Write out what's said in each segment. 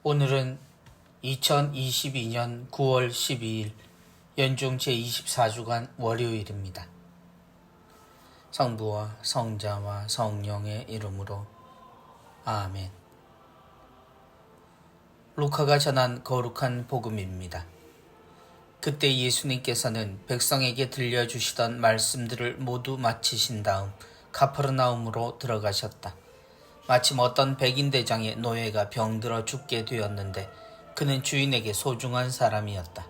오늘은 2022년 9월 12일 연중 제24주간 월요일입니다. 성부와 성자와 성령의 이름으로 아멘. 루카가 전한 거룩한 복음입니다. 그때 예수님께서는 백성에게 들려주시던 말씀들을 모두 마치신 다음 가퍼르나움으로 들어가셨다. 마침 어떤 백인 대장의 노예가 병들어 죽게 되었는데 그는 주인에게 소중한 사람이었다.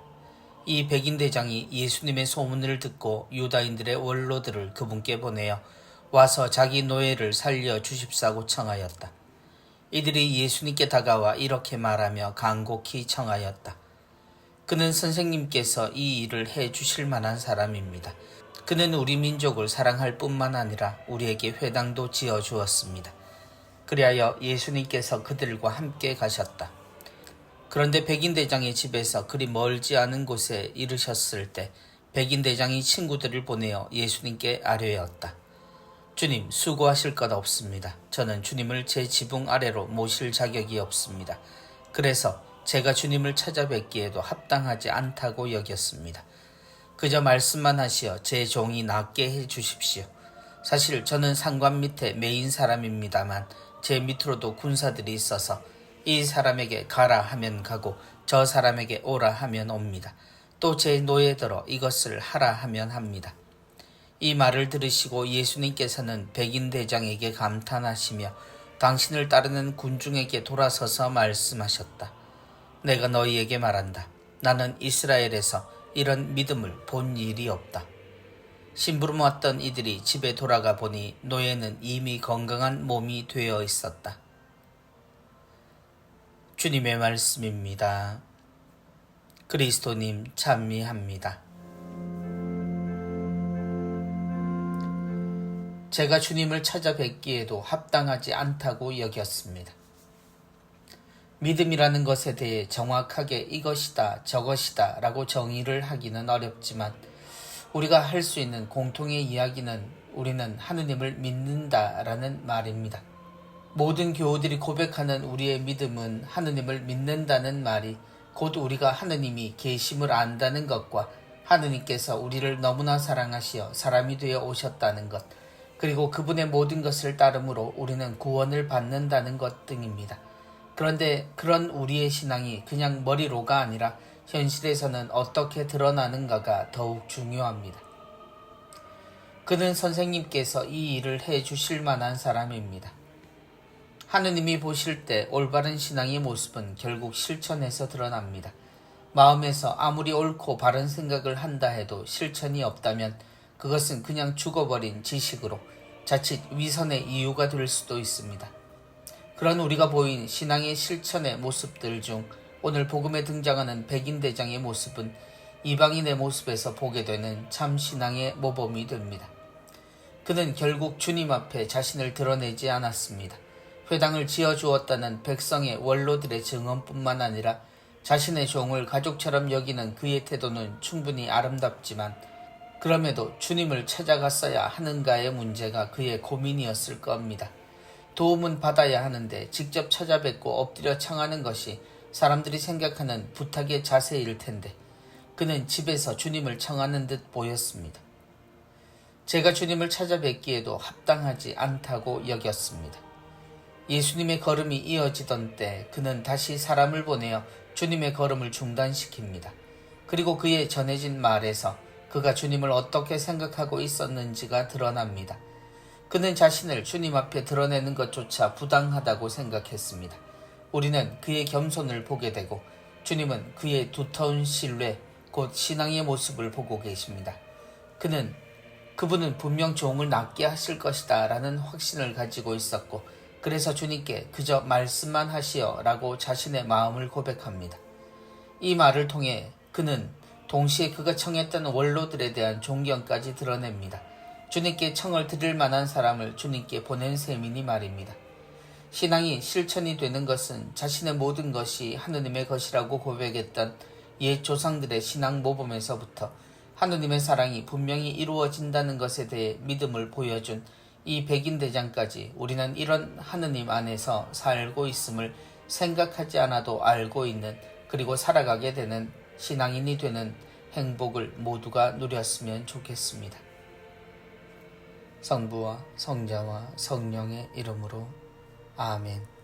이 백인 대장이 예수님의 소문을 듣고 유다인들의 원로들을 그분께 보내어 와서 자기 노예를 살려 주십사고 청하였다. 이들이 예수님께 다가와 이렇게 말하며 간곡히 청하였다. 그는 선생님께서 이 일을 해 주실 만한 사람입니다. 그는 우리 민족을 사랑할 뿐만 아니라 우리에게 회당도 지어 주었습니다. 그리하여 예수님께서 그들과 함께 가셨다. 그런데 백인 대장의 집에서 그리 멀지 않은 곳에 이르셨을 때 백인 대장이 친구들을 보내어 예수님께 아뢰었다. 주님, 수고하실 것 없습니다. 저는 주님을 제 지붕 아래로 모실 자격이 없습니다. 그래서 제가 주님을 찾아뵙기에도 합당하지 않다고 여겼습니다. 그저 말씀만 하시어 제 종이 낫게 해 주십시오. 사실 저는 상관 밑에 매인 사람입니다만 제 밑으로도 군사들이 있어서 이 사람에게 가라 하면 가고 저 사람에게 오라 하면 옵니다. 또 제 노예들어 이것을 하라 하면 합니다. 이 말을 들으시고 예수님께서는 백인 대장에게 감탄하시며 당신을 따르는 군중에게 돌아서서 말씀하셨다. 내가 너희에게 말한다. 나는 이스라엘에서 이런 믿음을 본 일이 없다. 심부름 왔던 이들이 집에 돌아가 보니 노예는 이미 건강한 몸이 되어 있었다. 주님의 말씀입니다. 그리스도님 찬미합니다. 제가 주님을 찾아뵙기에도 합당하지 않다고 여겼습니다. 믿음이라는 것에 대해 정확하게 이것이다 저것이다 라고 정의를 하기는 어렵지만 우리가 할 수 있는 공통의 이야기는 우리는 하느님을 믿는다라는 말입니다. 모든 교우들이 고백하는 우리의 믿음은 하느님을 믿는다는 말이 곧 우리가 하느님이 계심을 안다는 것과 하느님께서 우리를 너무나 사랑하시어 사람이 되어 오셨다는 것, 그리고 그분의 모든 것을 따름으로 우리는 구원을 받는다는 것 등입니다. 그런데 그런 우리의 신앙이 그냥 머리로가 아니라 현실에서는 어떻게 드러나는가가 더욱 중요합니다. 그는 선생님께서 이 일을 해 주실 만한 사람입니다. 하느님이 보실 때 올바른 신앙의 모습은 결국 실천에서 드러납니다. 마음에서 아무리 옳고 바른 생각을 한다 해도 실천이 없다면 그것은 그냥 죽어버린 지식으로 자칫 위선의 이유가 될 수도 있습니다. 그런 우리가 보인 신앙의 실천의 모습들 중 오늘 복음에 등장하는 백인 대장의 모습은 이방인의 모습에서 보게 되는 참 신앙의 모범이 됩니다. 그는 결국 주님 앞에 자신을 드러내지 않았습니다. 회당을 지어주었다는 백성의 원로들의 증언뿐만 아니라 자신의 종을 가족처럼 여기는 그의 태도는 충분히 아름답지만 그럼에도 주님을 찾아갔어야 하는가의 문제가 그의 고민이었을 겁니다. 도움은 받아야 하는데 직접 찾아뵙고 엎드려 청하는 것이 사람들이 생각하는 부탁의 자세일 텐데 그는 집에서 주님을 청하는 듯 보였습니다. 제가 주님을 찾아뵙기에도 합당하지 않다고 여겼습니다. 예수님의 걸음이 이어지던 때 그는 다시 사람을 보내어 주님의 걸음을 중단시킵니다. 그리고 그의 전해진 말에서 그가 주님을 어떻게 생각하고 있었는지가 드러납니다. 그는 자신을 주님 앞에 드러내는 것조차 부당하다고 생각했습니다. 우리는 그의 겸손을 보게 되고 주님은 그의 두터운 신뢰, 곧 신앙의 모습을 보고 계십니다. 그분은 분명 종을 낫게 하실 것이다 라는 확신을 가지고 있었고 그래서 주님께 그저 말씀만 하시어 라고 자신의 마음을 고백합니다. 이 말을 통해 그는 동시에 그가 청했던 원로들에 대한 존경까지 드러냅니다. 주님께 청을 드릴 만한 사람을 주님께 보낸 셈이니 말입니다. 신앙이 실천이 되는 것은 자신의 모든 것이 하느님의 것이라고 고백했던 옛 조상들의 신앙 모범에서부터 하느님의 사랑이 분명히 이루어진다는 것에 대해 믿음을 보여준 이 백인 대장까지 우리는 이런 하느님 안에서 살고 있음을 생각하지 않아도 알고 있는 그리고 살아가게 되는 신앙인이 되는 행복을 모두가 누렸으면 좋겠습니다. 성부와 성자와 성령의 이름으로 아멘.